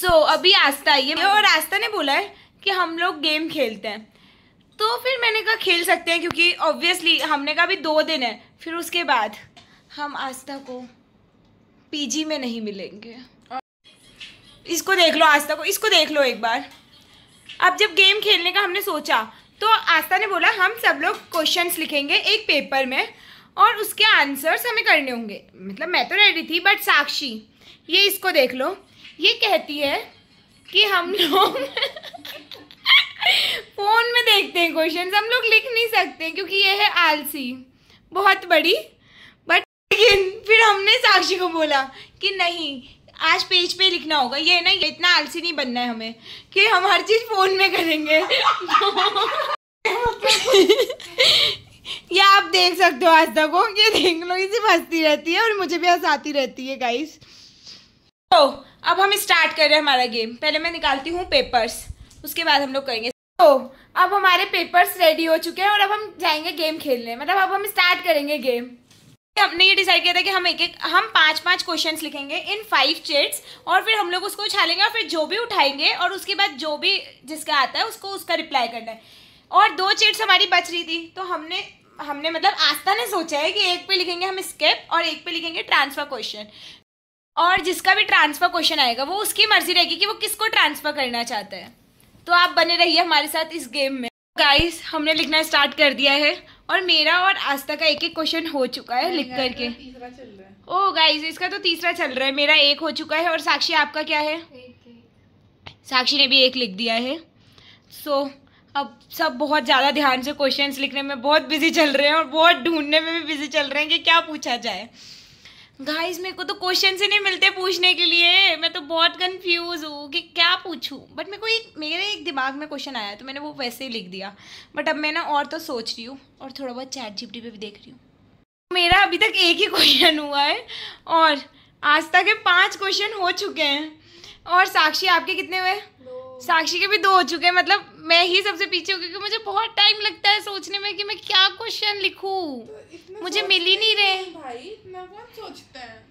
अभी आस्था आई है और आस्था ने बोला है कि हम लोग गेम खेलते हैं, तो फिर मैंने कहा खेल सकते हैं, क्योंकि ऑब्वियसली हमने कहा अभी 2 दिन है, फिर उसके बाद हम आस्था को पीजी में नहीं मिलेंगे। इसको देख लो, आस्था को, इसको देख लो एक बार। अब जब गेम खेलने का हमने सोचा तो आस्था ने बोला हम सब लोग क्वेश्चंस लिखेंगे एक पेपर में और उसके आंसर्स हमें करने होंगे। मतलब मैं तो रेडी थी, बट साक्षी, ये इसको देख लो, ये कहती है कि हम लोग फोन में देखते हैं क्वेश्चंस, हम लोग लिख नहीं सकते क्योंकि ये है आलसी बहुत बड़ी। बट लेकिन फिर हमने साक्षी को बोला कि नहीं, आज पेज पे लिखना होगा, ये ना, ये इतना आलसी नहीं बनना है हमें कि हम हर चीज फोन में करेंगे। ये आप देख सकते हो आस्था को, ये देख लो, इसे हंसती रहती है और मुझे भी हंसाती रहती है गाइस। तो अब हम स्टार्ट कर रहे हैं हमारा गेम। पहले मैं निकालती हूँ पेपर्स, उसके बाद हम लोग करेंगे। तो अब हमारे पेपर्स रेडी हो चुके हैं और अब हम जाएंगे गेम खेलने, मतलब अब हम स्टार्ट करेंगे गेम। हमने ये डिसाइड किया था कि हम 5-5 क्वेश्चंस लिखेंगे इन 5 चेट्स और फिर हम लोग उसको उछालेंगे और फिर जो भी उठाएंगे और उसके बाद जो भी जिसका आता है उसको उसका रिप्लाई करना है। और 2 चेट्स हमारी बच रही थी, तो हमने मतलब आस्था ने सोचा है कि एक पे लिखेंगे हम स्केप और एक पे लिखेंगे ट्रांसफर क्वेश्चन, और जिसका भी ट्रांसफर क्वेश्चन आएगा वो उसकी मर्जी रहेगी कि वो किसको ट्रांसफर करना चाहता है। तो आप बने रहिए हमारे साथ इस गेम में। गाइस, हमने लिखना स्टार्ट कर दिया है और मेरा और आस्था का एक क्वेश्चन हो चुका है लिख करके। तीसरा चल रहा है। ओ गाइस, इसका तो तीसरा चल रहा है, मेरा 1 हो चुका है। और साक्षी, आपका क्या है? साक्षी ने भी 1 लिख दिया है। अब सब बहुत ज़्यादा ध्यान से क्वेश्चंस लिखने में बहुत बिजी चल रहे हैं और बहुत ढूंढने में भी बिजी चल रहे हैं कि क्या पूछा जाए। गाइस, मेरे को तो क्वेश्चन ही नहीं मिलते पूछने के लिए, मैं तो बहुत कंफ्यूज हूँ कि क्या पूछूं। बट मेरे एक दिमाग में क्वेश्चन आया तो मैंने वो वैसे ही लिख दिया। बट अब मैं ना और तो सोच रही हूँ और थोड़ा बहुत ChatGPT पे भी देख रही हूँ। मेरा अभी तक 1 ही क्वेश्चन हुआ है और आस्था के 5 क्वेश्चन हो चुके हैं। और साक्षी, आपके कितने हुए? 2। साक्षी के भी 2 हो चुके हैं। मतलब मैं ही सबसे पीछे हूँ क्योंकि मुझे बहुत टाइम लगता है सोचने में कि मैं क्या क्वेश्चन लिखूं। तो मुझे मिल ही नहीं रहे भाई, इतना कौन सोचता है?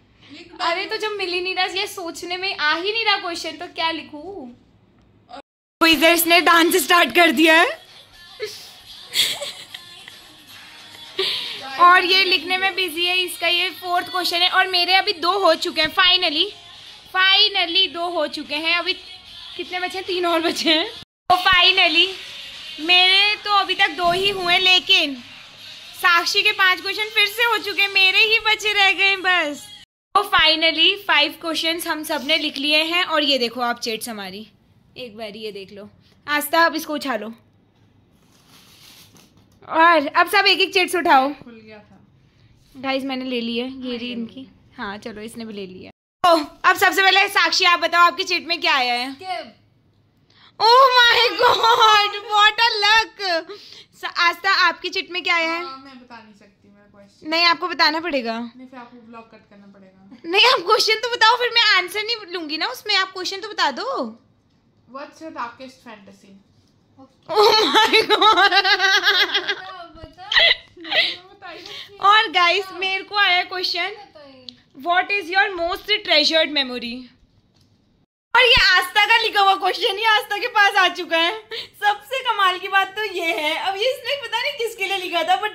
अरे तो जब मिल ही नहीं रहा, ये सोचने में आ ही नहीं रहा क्वेश्चन, तो क्या लिखूं? क्विज़र्स ने डांस स्टार्ट कर दिया है और ये लिखने में बिजी है। इसका ये 4th क्वेश्चन है और मेरे अभी 2 हो चुके हैं। फाइनली 2 हो चुके हैं। अभी कितने बचे हैं? 3 और बचे हैं। तो फाइनली मेरे तो अभी तक 2 ही हुए, लेकिन साक्षी के 5 क्वेश्चन फिर से हो चुके हैं, मेरे ही बचे रह गए बस। तो फाइनली 5 क्वेश्चंस हम सब ने लिख लिए हैं और ये देखो आप चेट्स हमारी, एक बार ये देख लो। आस्था, अब इसको उछालो और अब सब एक चेट्स उठाओ। खुल गया था गाइस, मैंने ले ली है, ये रही इनकी। हाँ चलो, इसने भी ले लिया। तो अब सबसे पहले साक्षी, आप बताओ आपकी चेट में क्या आया है? Oh my God, what a luck. Astha, आपकी चिट में क्या आया है? मैं बता नहीं सकती मेरा क्वेश्चन। नहीं, आपको बताना पड़ेगा। नहीं, फिर आपको ब्लॉक कट करना पड़ेगा। नहीं, आप क्वेश्चन तो बताओ, फिर मैं आंसर नहीं लूंगी ना उसमें। आप क्वेश्चन तो बता दो। What's your darkest fantasy? Oh my God. और गाइस, मेरे को आया question, what is your most treasured memory? और ये आस्था का लिखा हुआ क्वेश्चन, ये आस्था के पास आ चुका है। सबसे कमाल की बात तो ये है, अब ये इसने पता नहीं किसके लिए लिखा था, बट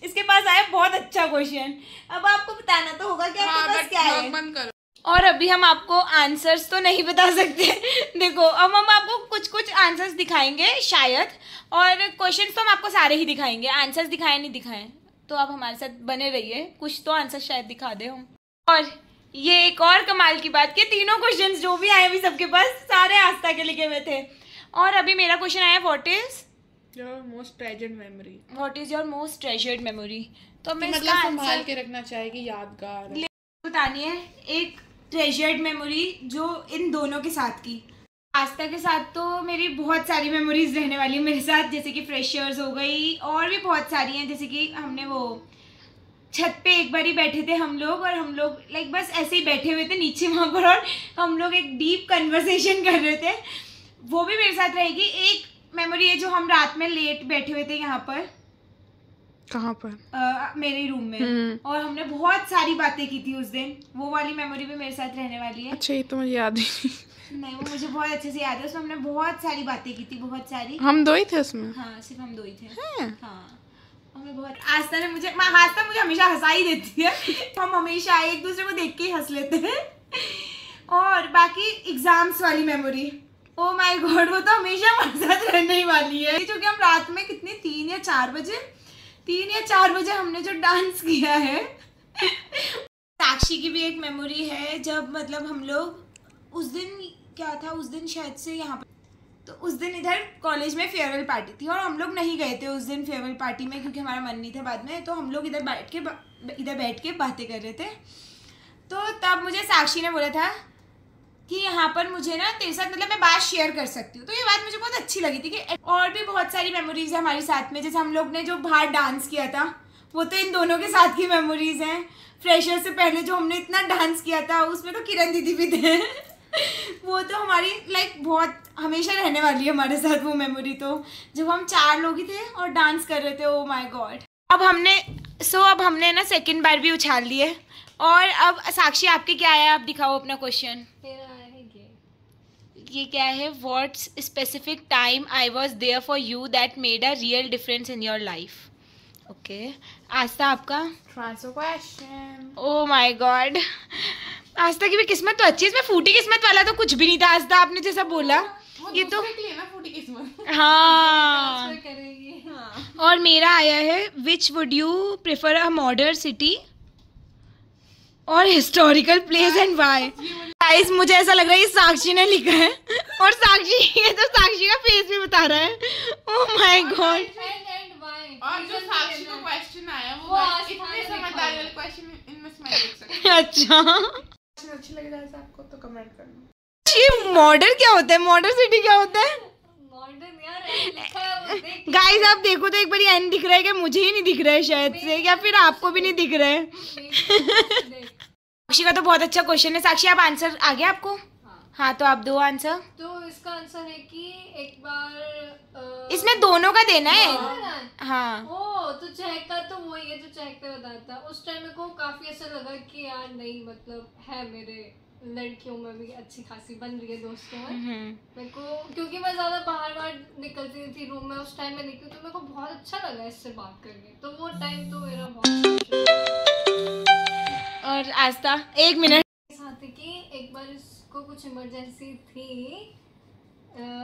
इसके पास आया बहुत अच्छा क्वेश्चन। अब आपको बताना तो होगा कि आपके पास क्या है। बंद करो। और अभी हम आपको आंसर्स तो नहीं बता सकते। देखो, अब हम आपको कुछ आंसर्स दिखाएंगे शायद, और क्वेश्चंस तो हम आपको सारे ही दिखाएंगे, आंसर्स दिखाएं नहीं दिखाएं। तो आप हमारे साथ बने रहिए, कुछ तो आंसर शायद दिखा दे हम। और ये एक और कमाल की बात कि तीनों क्वेश्चंस जो भी आए अभी सबके पास सारे आस्था के लिखे हुए थे। और अभी मेरा क्वेश्चन आया, what is your most treasured memory? What is your most treasured memory? तो मैं मतलब इसका संभाल के रखना चाहेगी, यादगार बतानी है एक ट्रेजर्ड मेमोरी जो इन दोनों के साथ की। आस्था के साथ तो मेरी बहुत सारी मेमोरीज रहने वाली है मेरे साथ, जैसे कि फ्रेशर्स हो गई और भी बहुत सारी हैं। जैसे कि हमने वो छत पे एक बार ही बैठे थे हम लोग, और हम लोग लाइक बस ऐसे ही बैठे हुए थे नीचे वहाँ पर, और हम लोग एक डीप कन्वर्सेशन कर रहे थे, वो भी मेरे साथ रहेगी। एक मेमोरी है जो हम रात में लेट बैठे हुए थे यहाँ पर। कहाँ पर? मेरे रूम में, और हमने बहुत सारी बातें की थी उस दिन, वो वाली मेमोरी भी मेरे साथ रहने वाली है। अच्छा, ये तो मुझे याद ही नहीं। नहीं, वो मुझे बहुत अच्छे से याद है, उसमें हमने बहुत सारी बातें की थी, बहुत सारी। हम 2 ही थे उसमें। हाँ, सिर्फ हम 2 ही थे। हाँ, हमें बहुत आस्था ने मुझे हमेशा हंसा ही देती है। हम हमेशा एक दूसरे को देख के ही हंस लेते हैं। और बाकी एग्जाम्स वाली मेमोरी, ओ माय गॉड, वो तो हमेशा हमारे साथ रहने ही वाली है। जो कि हम रात में कितने 3 या 4 बजे हमने जो डांस किया है। साक्षी की भी एक मेमोरी है, जब मतलब हम लोग उस दिन क्या था, उस दिन शायद से यहाँ पर, तो उस दिन इधर कॉलेज में फेयरवेल पार्टी थी और हम लोग नहीं गए थे उस दिन फेयरवेल पार्टी में, क्योंकि हमारा मन नहीं था बाद में। तो हम लोग इधर बैठ के बातें कर रहे थे। तो तब मुझे साक्षी ने बोला था कि यहाँ पर मुझे ना तेरे साथ मतलब मैं बात शेयर कर सकती हूँ। तो ये बात मुझे बहुत अच्छी लगी थी कि और भी बहुत सारी मेमोरीज है हमारे साथ में। जैसे हम लोग ने जो बाहर डांस किया था, वो तो इन दोनों के साथ की मेमोरीज हैं। फ्रेशर से पहले जो हमने इतना डांस किया था, उसमें तो किरण दीदी भी थे। वो तो हमारी बहुत हमेशा रहने वाली है हमारे साथ वो मेमोरी। तो जब हम 4 लोग ही थे और डांस कर रहे थे, ओ माय गॉड। अब हमने ना सेकंड बार भी उछाल लिए। और अब साक्षी आपके क्या आया, आप दिखाओ अपना क्वेश्चन। ये क्या है, what's specific time I was there for you that made a real difference in your life. Okay, Astha आपका transfer question. Oh my God, Astha की भी किस्मत तो अच्छी है, इसमें फूटी किस्मत वाला तो कुछ भी नहीं था। आस्था आपने जैसा बोला, ये तो फूटी किस्मत। हाँ। और मेरा आया है, which would you prefer a modern city और historical place and why. Guys, मुझे ऐसा लग रहा है ये साक्षी ने लिखा है और ये तो साक्षी का फेस भी बता रहा है। Oh my God. और जो साक्षी को क्वेश्चन आया वो इतने समझदारी वाले क्वेश्चन इनमें से मैं देख सकती हूं। अच्छा, अच्छी लग रहा है आपको तो कमेंट करना। मॉडर्न क्या होता है, मॉडर्न सिटी क्या होता है? गाइस आप देखो तो एक बार एन दिख रहा है क्या? मुझे ही नहीं दिख रहा है शायद से, या फिर आपको भी नहीं दिख रहा है। साक्षी का तो बहुत अच्छा क्वेश्चन है। साक्षी, आप आंसर आ गया आपको? हाँ, तो आप दो आंसर। तो इसका आंसर है कि एक बार इसमें दोनों का देना है। हाँ। ओ, तो चहक का तो वही है जो चहक पे बताता है। उस टाइम मेरे को काफी ऐसा लगा कि यार नहीं, मतलब है मेरे लड़कियों में भी अच्छी खासी बन रही है दोस्तों में मेरे को, क्योंकि मैं ज्यादा बाहर निकलती नहीं थी, रूम में उस टाइम में निकली, तो मेरे को बहुत अच्छा लगा इससे बात करके। तो वो टाइम तो मेरा बहुत। और आस्था, 1 मिनट। साथ है कि एक बार इसको कुछ इमरजेंसी थी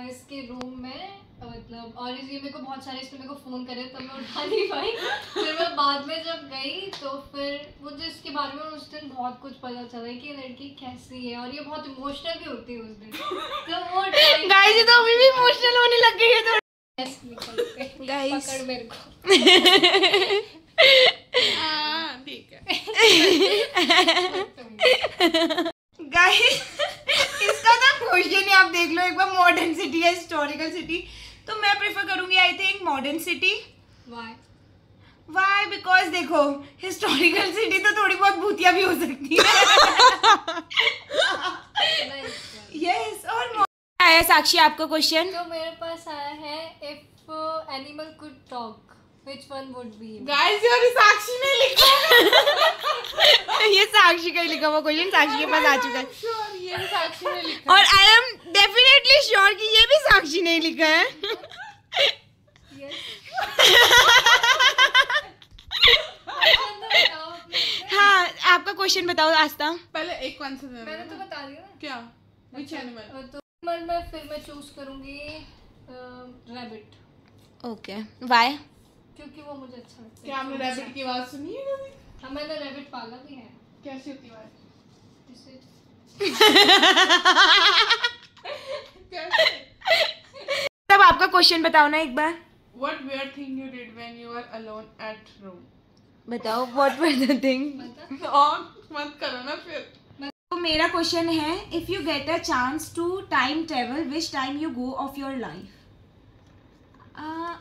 इसके रूम में, मतलब, और ये मेरे को बहुत सारे इसमें मेरे को फ़ोन करे, तब मैं उठा नहीं पाई। फिर मैं बाद में जब गई तो फिर मुझे इसके बारे में उस दिन बहुत कुछ पता चला कि ये लड़की कैसी है, और ये बहुत इमोशनल भी होती है उस दिन। तो वो गाइस, ये तो अभी भी इमोशनल होने लग गई है तो। गाइस पकड़ मेरे को। ठीक है। गाइस, इसका तो क्वेश्चन है, आप देख लो एक बार, मॉडर्न सिटी है हिस्टोरिकल सिटी। तो मैं प्रेफर करूंगी I think modern city. Why? Because देखो, हिस्टोरिकल सिटी तो थोड़ी बहुत भूतिया भी हो सकती है। यस। और आया साक्षी आपका क्वेश्चन? तो मेरे पास आया है, if animal could talk which one would be you? Guys, ये साक्षी ने लिखा। ये साक्षी का ही लिखा हुआ क्वेश्चन साक्षी के पास आ चुका है। Sure, ये भी साक्षी ने लिखा। और आई एम डेफिनेटली श्योर कि ये भी साक्षी ने लिखा है। हाँ, आपका क्वेश्चन बताओ आस्था। पहले एक आंसर देना। मैंने तो बता दिया ना। क्या? Which animal? तो मैं चूज करूंगी रैबिट। Okay, why? क्योंकि वो मुझे अच्छा लगता है। क्या आपने रैबिट की आवाज सुनी है कभी? हाँ, मैंने रैबिट पाला भी है। कैसी होती है आवाज? तब आपका क्वेश्चन बताओ ना एक बार। What weird thing you did when you were alone at room? बताओ, what were the thing? मत करो ना फिर। तो मेरा क्वेश्चन है, if you get a chance to time travel, which time you go of your life.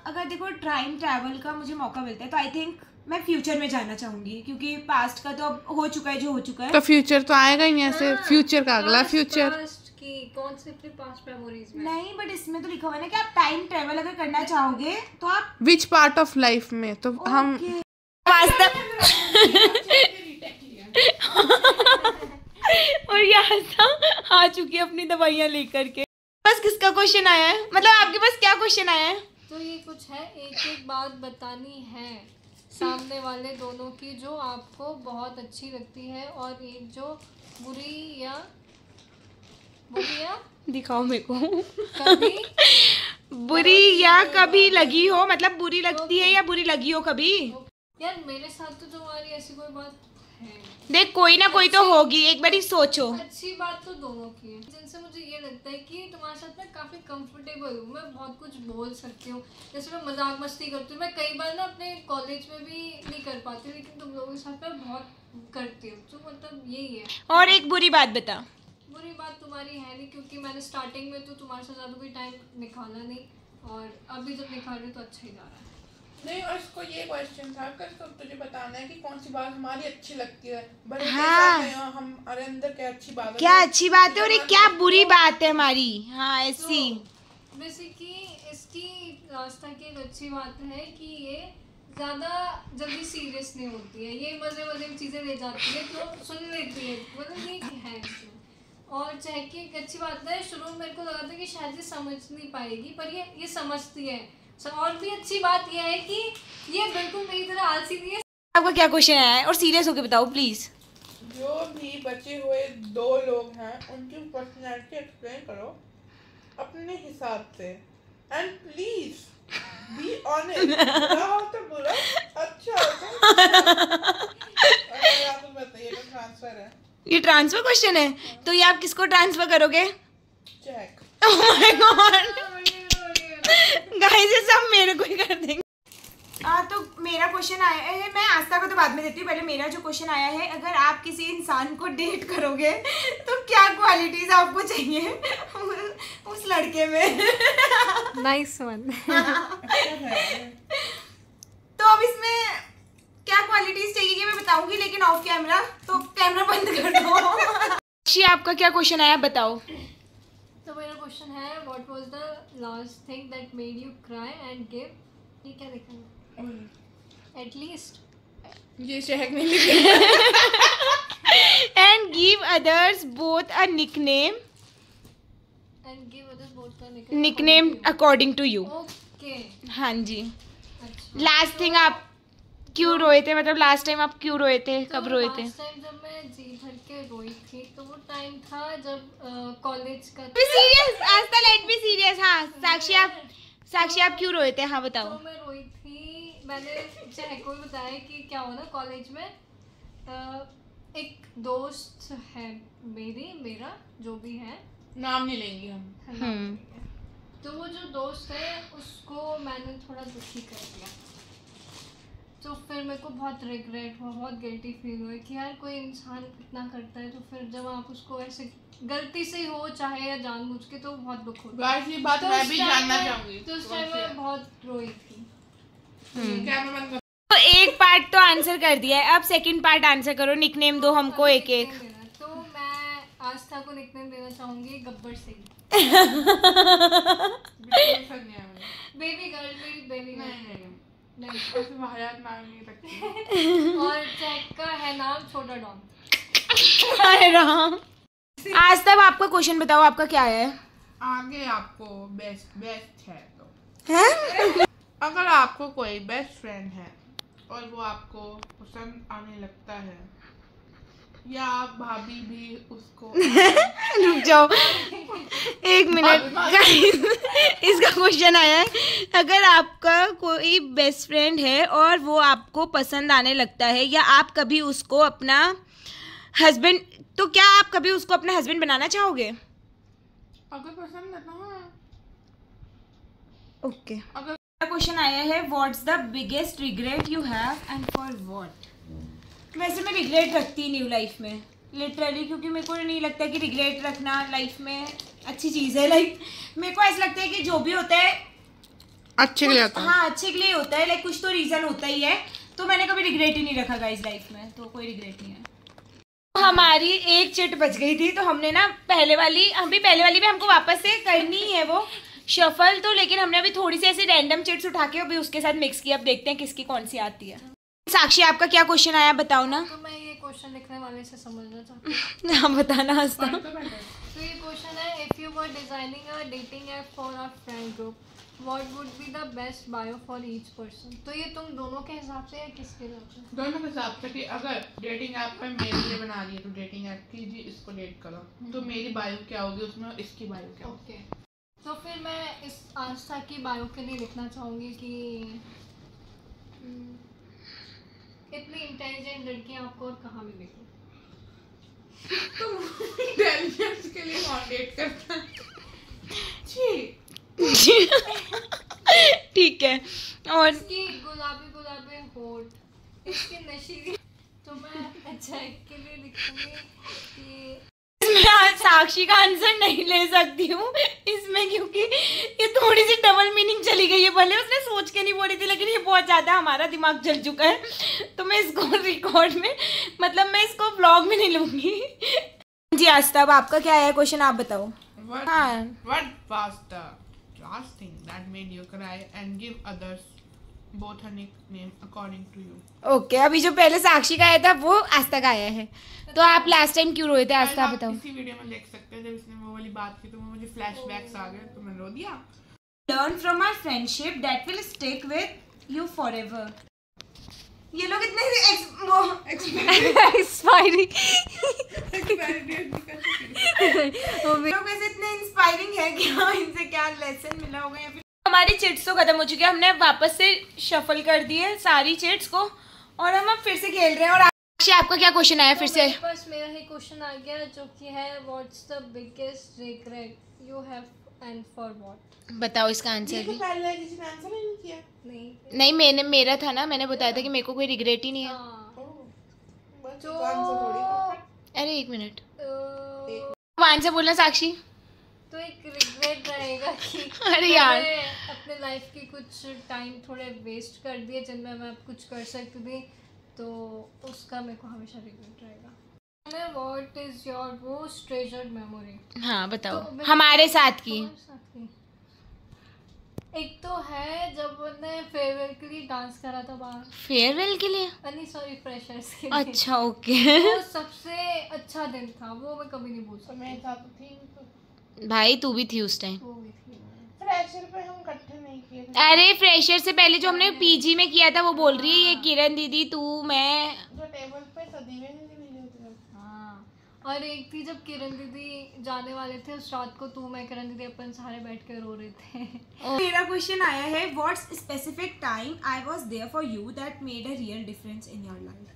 अगर देखो टाइम ट्रैवल का मुझे मौका मिलता है तो आई थिंक मैं फ्यूचर में जाना चाहूंगी, क्योंकि पास्ट का तो अब हो चुका है जो हो चुका है। तो फ्यूचर तो आएगा ही नहीं ऐसे। फ्यूचर का अगला फ्यूचर। पास्ट की कौन सी अपनी पास्ट मेमोरीज में? नहीं, बट इसमें तो लिखा हुआ है ना कि आप टाइम ट्रैवल अगर करना चाहोगे तो आप विच पार्ट ऑफ लाइफ में, तो हम वास्तव और यहाँ आ चुकी है अपनी दवाइयाँ लेकर के। बस किसका क्वेश्चन आया है, मतलब आपके पास क्या क्वेश्चन आया है? तो ये कुछ है, एक एक बात बतानी है सामने वाले दोनों की जो आपको बहुत अच्छी लगती है और एक जो बुरी या दिखाओ मेरे को। कभी बुरी या कभी लगी हो, मतलब बुरी लगती है या बुरी लगी हो कभी? यार मेरे साथ तो तुम्हारी ऐसी कोई बात है, देख कोई ना कोई तो होगी, एक बार ही सोचो। अच्छी बात तो दोनों की है, जिनसे मुझे ये लगता है कि तुम्हारे साथ मैं काफ़ी कंफर्टेबल हूँ, मैं बहुत कुछ बोल सकती हूँ, जैसे मैं मजाक मस्ती करती हूँ, मैं कई बार ना अपने कॉलेज में भी नहीं कर पाती लेकिन तुम लोगों के साथ मैं बहुत करती हूँ, तो मतलब यही है। और एक बुरी बात बता। बुरी बात तुम्हारी है नहीं, क्योंकि मैंने स्टार्टिंग में तो तुम्हारे साथ ज़्यादा कोई टाइम निकाला नहीं और अभी जब निकाल रहे तो अच्छा ही जा रहा है। नहीं, और इसको ये क्वेश्चन था कि इसको तुझे बताना है कि कौन सी बात हमारी अच्छी लगती है। बड़े हाँ। हमारे अंदर क्या अच्छी बात है, क्या अच्छी बात है और एक क्या बुरी बात है हमारी। हाँ ऐसी। तो बेसिकली इसकी रास्ता की एक अच्छी बात है कि ये ज़्यादा जल्दी सीरियस नहीं होती है, ये मज़े मज़े में चीज़ें ले जाती है तो सुन लेती है, मतलब ये है इसमें। और चाहे कि एक अच्छी बात है, शुरू में मेरे को लगा था कि शायद ये समझ नहीं पाएगी पर ये समझती है। और भी अच्छी बात यह है कि ये बिल्कुल मेरी तरह आलसी नहीं है। आपका क्या क्वेश्चन आया है और सीरियस होके बताओ प्लीज। जो भी बचे हुए 2 लोग हैं उनकी पर्सनैलिटी एक्सप्लेन करो अपने हिसाब से एंड प्लीज बी ऑनेस्ट। बुरा हो तो बुरा, अच्छा हो तो अगर आप बताइए तो ट्रांसफर है। ये ट्रांसफर क्वेश्चन है तो ये आप किसको ट्रांसफर करोगे? Check. Oh my God guys ये सब मेरे को ही कर देंगे। तो मेरा क्वेश्चन आया है, मैं आस्था को तो बाद में देती हूँ, पहले मेरा जो क्वेश्चन आया है, अगर आप किसी इंसान को डेट करोगे तो क्या क्वालिटीज आपको चाहिए उस लड़के में? Nice one. तो अब इसमें क्या क्वालिटीज चाहिए ये मैं बताऊंगी लेकिन ऑफ कैमरा, तो कैमरा बंद कर दो। आपका क्या क्वेश्चन आया बताओ। तो मेरा क्वेश्चन है, what was the last thing that made you cry and give, ये क्या लिखा है? एटलीस्ट ये चेक नहीं लिखा। And give others both a nickname and give others both a nickname according to you. Okay हाँ जी। अच्छा, लास्ट थिंग आप क्यों रोए थे, मतलब लास्ट टाइम आप क्यों रोए थे, कब रोए थे? लास्ट टाइम जब मैं जी भर के रोई थी तो वो टाइम था जब कॉलेज का। Be serious Aastha, let be serious. हाँ साक्षी आप क्यों रोए थे, हाँ बताओ। तो मैं रोई थी, मैंने चाहे कोई बताया कि क्या हुआ ना कॉलेज में, एक दोस्त है मेरा जो भी है, नाम नहीं लेंगे हम। है ना? तो वो जो दोस्त है उसको मैंने थोड़ा दुखी कर दिया, तो फिर मेरे को बहुत रिग्रेट हुआ, बहुत गिल्टी फील हुआ कि यार कोई इंसान इतना करता है तो फिर जब आप उसको ऐसे गलती से हो चाहे या जानबूझ के तो बहुत दुख होता है। ये बात तो मैं उस भी टाइम जानना में- चाहूंगी। तो उस टाइम मैं बहुत रोई थी। कैमरा बंद कर। तो एक पार्ट तो आंसर कर दिया है, अब सेकंड पार्ट आंसर करो। निकनेम दो हमको एक एक। तो मैं आस्था को निकनेम देना चाहूंगी गब्बर सिंह। बिल्कुल सही नहीं है मुझे। बेबी गर्ल, मेरी बेबी गर्ल। नहीं ऐसे वाहियात नाम नहीं रखती। और चैक का है नाम छोटा डॉन। अरे राम। आज तक आपका क्वेश्चन बताओ, आपका क्या है? आगे आपको बेस्ट है तो हैं? अगर आपको कोई बेस्ट फ्रेंड है और वो आपको पसंद आने लगता है या आप भाभी भी उसको रुक जाओ एक मिनट गाइस, इसका क्वेश्चन आया है, अगर आपका कोई बेस्ट फ्रेंड है और वो आपको पसंद आने लगता है या आप कभी उसको अपना हस्बैंड, तो क्या आप कभी उसको अपना हस्बैंड बनाना चाहोगे? अगर पसंद है तो हाँ। ओके। अगर क्वेश्चन आया है, what's the biggest regret you have and for what? वैसे मैं रिग्रेट रखती नहीं हूँ लाइफ में लिटरली, क्योंकि मेरे को नहीं लगता कि रिग्रेट रखना लाइफ में अच्छी चीज़ है। लाइक मेरे को ऐसा लगता है कि जो भी होता है अच्छे के लिए होता है। हाँ अच्छे के लिए होता है, लाइक कुछ तो रीज़न होता ही है, तो मैंने कभी रिग्रेट ही नहीं रखा गाइस लाइफ में, तो कोई रिग्रेट नहीं है। हमारी एक चिट बच गई थी तो हमने ना पहले वाली भी हमको वापस से करनी है वो शफल, तो लेकिन हमने अभी थोड़ी सी ऐसी रैंडम चिट्स उठा के अभी उसके साथ मिक्स किया, अब देखते हैं किसकी कौन सी आती है। साक्षी आपका क्या क्वेश्चन आया बताओ ना। तो मैं ये क्वेश्चन लिखने वाले से समझना चाहती हूँ। हाँ बताना हंसता। तो ये were designing a dating app for our friend group, what would be the best bio for each person? तो ये तुम दोनों के हिसाब से या किसके हिसाब से? दोनों के हिसाब से कि अगर डेटिंग ऐप पे मेरे लिए बना रही है तो डेटिंग ऐप की जी इसको डेट करो, तो मेरी बायो क्या होगी उसमें और इसकी बायो क्या होगी। ओके, तो फिर मैं इस आस्था की बायो के लिए लिखना चाहूँगी कि इतनी इंटेलिजेंट लड़की आपको और कहाँ मिलेगी। तो इंटेलिजेंस के लिए कौन डेट करता है जी। ठीक है। और इसकी गुलाबी गुलाबी होठ, इसकी नशीली, तो मैं अच्छा के लिए लिखूंगी कि मैं आज साक्षी का आंसर नहीं ले सकती हूँ इसमें, क्योंकि ये थोड़ी सी डबल मीनिंग चली गई है। भले उसने सोच के नहीं बोली थी, लेकिन ये बहुत ज़्यादा हमारा दिमाग जल चुका है, तो मैं इसको रिकॉर्ड में, मतलब मैं इसको व्लॉग में नहीं लूँगी। जी आस्था, अब आपका क्या है क्वेश्चन, आप बताओ। हाँ। What was the last thing that made you cry and give others both a nickname according to you? Okay, अभी जो पहले साक्षी का आया था वो आस्था का आया है, तो आप लास्ट टाइम क्यों रोए थे आस्था, आप बताओ। इसी वीडियो में देख सकते हैं, जब इसने वो वाली बात की तो मुझे फ्लैशबैक्स आ गए तो मैं रो दिया। Learn from our friendship that will stick with you forever. ये लोग इतने एक्सपायरिंग लोग वैसे इतने इंस्पायरिंग है कि हाँ, इनसे क्या लेसन मिला होगा या फिर। हमारी चिट्स तो खत्म हो चुकी है, हमने वापस से शफल कर दी है सारी चिट्स को और हम अब फिर से खेल रहे हैं। और आपका क्या क्वेश्चन आया फिर से? बस मेरा ही क्वेश्चन आ गया जो कि है what's the biggest regret you have and for what. बताओ इसका आंसर ये तो भी। पहले किसी ने आंसर नहीं किया। नहीं, मेरा था ना, मैंने बताया था कि मेरे को कोई रिग्रेट ही नहीं है। जो अरे एक मिनट, आंसर बोलना साक्षी। तो एक रिग्रेट रहेगा कि अरे यार, अपने लाइफ की कुछ टाइम थोड़े वेस्ट कर दिए जिनमें मैं कुछ कर सकती थी, तो उसका मेरे को हमेशा रिग्रेट रहेगा। What is your most treasured memory? हाँ बताओ, तो हमारे साथ की। एक तो है जब मैंने फेयरवेल के लिए डांस करा था बाहर। फेयरवेल के लिए? नहीं सॉरी, फ्रेशर्स के लिए। अच्छा ओके। वो सबसे अच्छा दिन था, वो मैं कभी नहीं भूल सकती। मेरे साथ थी भाई, तू भी थी उस टाइम। वो भी थी। फ्रेशर पे हम इकट्ठे नहीं किए थे। अरे फ्रेशर से पहले जो हमने पीजी में किया था वो बोल रही है ये किरण दीदी, तू, मैं। जो टेबल पे सदीवे नहीं मिली होती। हाँ, और एक थी जब किरण दीदी जाने वाले थे उस रात को, तू मैं किरण दीदी अपन सारे बैठ के रो रहे थे। मेरा क्वेश्चन आया है, what's specific time I was there for you that made a real difference in your life.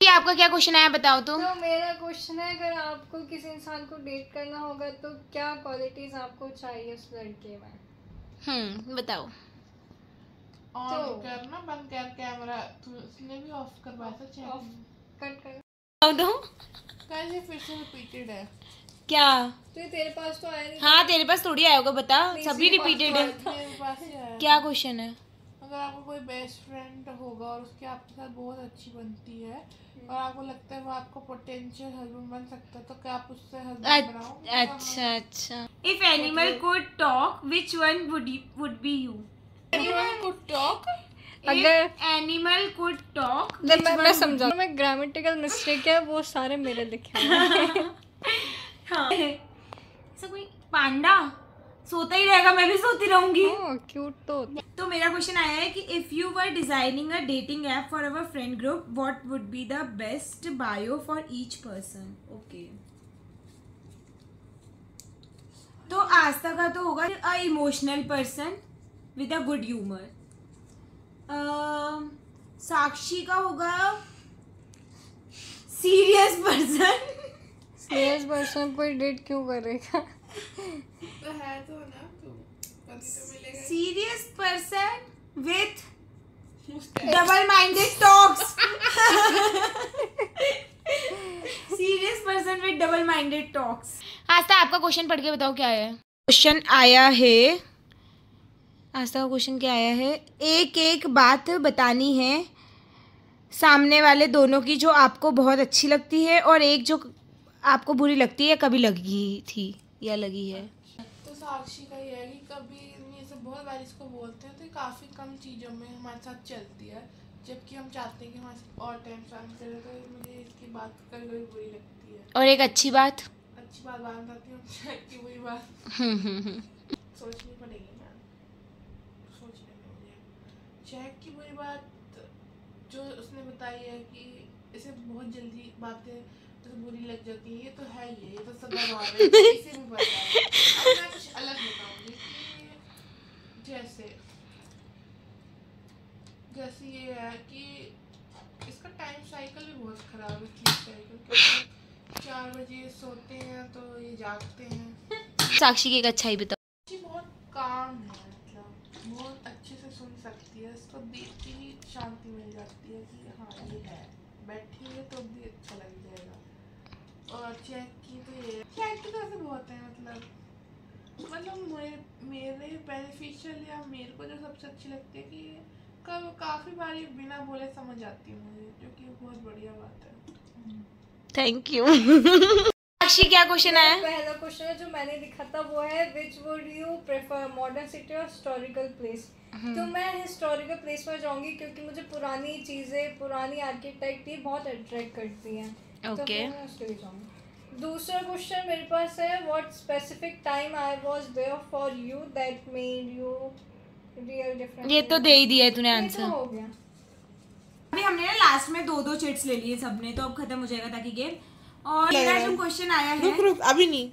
आपका क्या क्वेश्चन आया, बताओ तो मेरा क्वेश्चन है, अगर आपको किसी इंसान को डेट करना होगा तो क्या क्वालिटीज आपको चाहिए उस लड़के में? बताओ। ऑन करना, बंद कर कैमरा। तूने भी ऑफ करवाया था, चेक ऑफ कट कर दो। गाइस ये फिर से रिपीटेड है क्या? तो ये तेरे पास तो आया नहीं। हाँ, तेरे पास थोड़ी आया होगा, बता। सभी रिपीटेड है। मेरे पास ही आया। क्या क्वेश्चन है? अगर आपको कोई बेस्ट फ्रेंड होगा और उसकी आपके साथ बहुत अच्छी बनती है और आपको लगता है वो आपको पोटेंशियल हस्बैंड बन सकता है, तो क्या आप उससे हस्बैंड बनाओ? अच्छा। If animal could talk, which one would be you? Animal could talk? अगर एनिमल कुड टॉक, मैं समझा, मैं ग्रामेटिकल मिस्टेक है वो सारे मेरे लिखे हैं। हाँ, ऐसा कोई पांडा सोता ही रहेगा, मैं भी सोती रहूंगी। क्यूट तो मेरा क्वेश्चन आया है कि if you were designing a dating app for our friend group, what would be the best bio for each person? Okay, तो आस्था का तो होगा a emotional person with a good humour. Sakshi का होगा सीरियस पर्सन। सीरियस पर्सन कोई date क्यों करेगा? तो है तो ना, तू कभी तो मिलेगा। Serious person with double minded talks. Serious person with double minded talks. Astha, आपका क्वेश्चन पढ़ के बताओ क्या है। क्वेश्चन आया है, आस्था का क्वेश्चन क्या आया है, एक एक बात बतानी है सामने वाले दोनों की जो आपको बहुत अच्छी लगती है और एक जो आपको बुरी लगती है, कभी लगी थी या लगी है। तो साक्षी का ये है कि कभी ये सब बहुत बार इसको बोलते हैं तो ये काफ़ी कम चीज़ों में हमारे साथ चलती है, जबकि हम चाहते हैं कि हमारे साथ और टाइम स्पेंड करें, तो मुझे इसकी बात कभी कभी बुरी लगती है। और एक अच्छी बात बाद बताती हूँ, चेक की वही बात सोचनी पड़ेगी मैम, सोचने में मुझे। चेक की वही बात जो उसने बताई है कि इसे बहुत जल्दी बातें तो बुरी लग जाती है, ये तो है ही है, ये तो सब बात है, इसे भी पता है। अब मैं कुछ अलग बताऊंगी कि जैसे ये है कि इसका टाइम साइकिल भी बहुत खराब है, स्लीप साइकिल, क्योंकि 4 बजे सोते हैं तो ये जागते हैं। साक्षी की एक अच्छाई बताओ। साक्षी बहुत काम है, मतलब बहुत अच्छे से सुन सकती है, उसको देख के ही शांति मिल जाती है कि हाँ ये है, बैठी है तो भी अच्छा लग जाएगा। और चेक की तो ऐसे बहुत है, मतलब मेरे बेनिफिशियल या मेरे को जो सबसे अच्छी लगती है कि काफ़ी बारी बिना बोले समझ आती है मुझे, जो कि बहुत बढ़िया बात है। Thank you. साक्षी क्या क्वेश्चन आया? पहला क्वेश्चन है जो मैंने लिखा था वो है which would you prefer, modern city और हिस्टोरिकल प्लेस। तो मैं हिस्टोरिकल प्लेस में जाऊंगी क्योंकि मुझे पुरानी चीजें, पुरानी आर्किटेक्ट ये बहुत अट्रैक्ट करती हैं। तो मैं उसके लिए जाऊंगी। दूसरा क्वेश्चन मेरे पास है what specific time I was there for you that made you real difference. ये तो दे ही दिया है तूने आंसर। हो गया। अभी हमने ना लास्ट में 2-2 चिट्स ले लिए सबने, तो अब खत्म हो जाएगा ताकि गेम। और मेरा जो क्वेश्चन आया है, रुक अभी नहीं,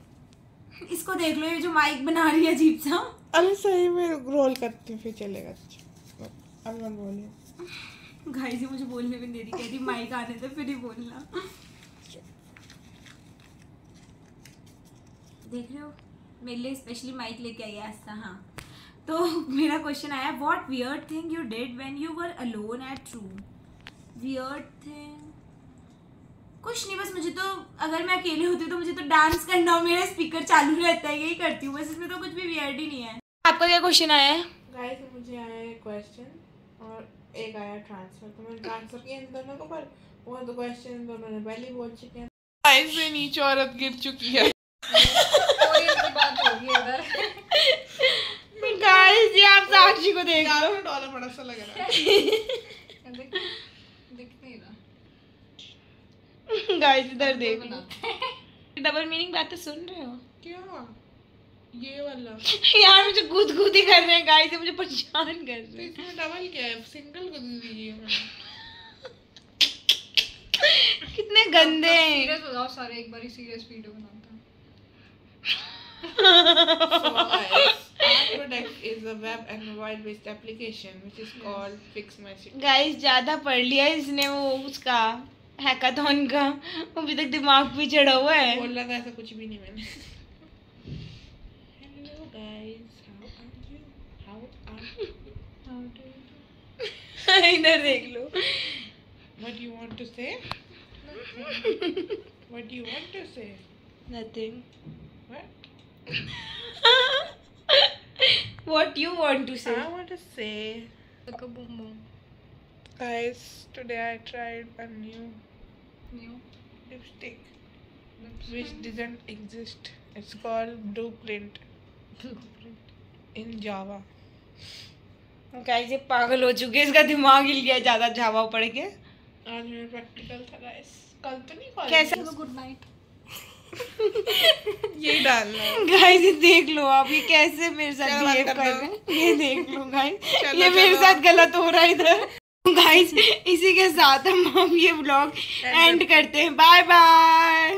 इसको देख लो, ये जो माइक बना रही है अजीब सा। अरे सही में रोल करते हैं फिर चलेगा। अब मत बोलिए गाइस, मुझे बोलने भी दे रही, कह रही माइक आने दे फिर ही बोलना। देख रहे हो, मेरे लिए स्पेशली माइक लेके आई है ऐसा। हाँ, तो मेरा क्वेश्चन आया what weird thing you did when you were alone at room. Weird thing कुछ नहीं, बस मुझे तो अगर मैं अकेले होती हूँ तो मुझे तो डांस करना और मेरा स्पीकर चालू रहता है, यही करती हूँ बस, इसमें तो कुछ भी वियर्ड ही नहीं है। आपका क्या क्वेश्चन आया है? गाइस, मुझे आया है क्वेश्चन और एक आया ट्रांसफर, तो मैंने ट्रांसफर किया इन दोनों को, पर वो तो क्वेश्चन दोनों ने पहले ही बोल चुके हैं। ऐसे नीचे औरत गिर चुकी है। बात होगी उधर। गाइस, ये आप साक्षी को देख लो, डॉलर बड़ा सा लग रहा है। दिख नहीं रहा। गाइस इधर देख लो, डबल मीनिंग बातें सुन रहे हो क्या? ये वाला यार मुझे गुदगुदी कर रहे हैं गाइस, मुझे परेशान कर रहे हैं। इसमें डबल क्या है? सिंगल कर दीजिए। कितने गंदे हैं। सीरियस हो जाओ सारे, एक बारी सीरियस वीडियो बनाता हूं। So guys, ArtProduct is a web and mobile based application which is called Fix My City. Guys, ज्यादा पढ़ लिया इसने वो उसका हैकाथॉन का, अभी तक दिमाग पे चढ़ा हुआ है। बोला था ऐसा कुछ भी नहीं मैंने। Hello guys, how are you? इधर देख लो। What do you want to say? What do you want to say? Nothing. What? What you want to say? I want to say, boom boom. guys, today I tried a new lipstick which doesn't exist. It's called Blueprint in Java. Guys, ये पागल हो चुके हैं, इसका दिमाग हिल गया ज्यादा जावा पढ़ के। आज मेरा प्रैक्टिकल था गाइस, कल तो नहीं कॉलेज। कैसा? Good night. यही डालना है गाइस, ये देख लो आप, ये कैसे मेरे साथ बिहेव कर रहे हैं, ये देख लो गाइस, ये मेरे साथ गलत हो रहा है इधर। गाइस, इसी के साथ हम ये व्लॉग एंड करते हैं। Bye bye.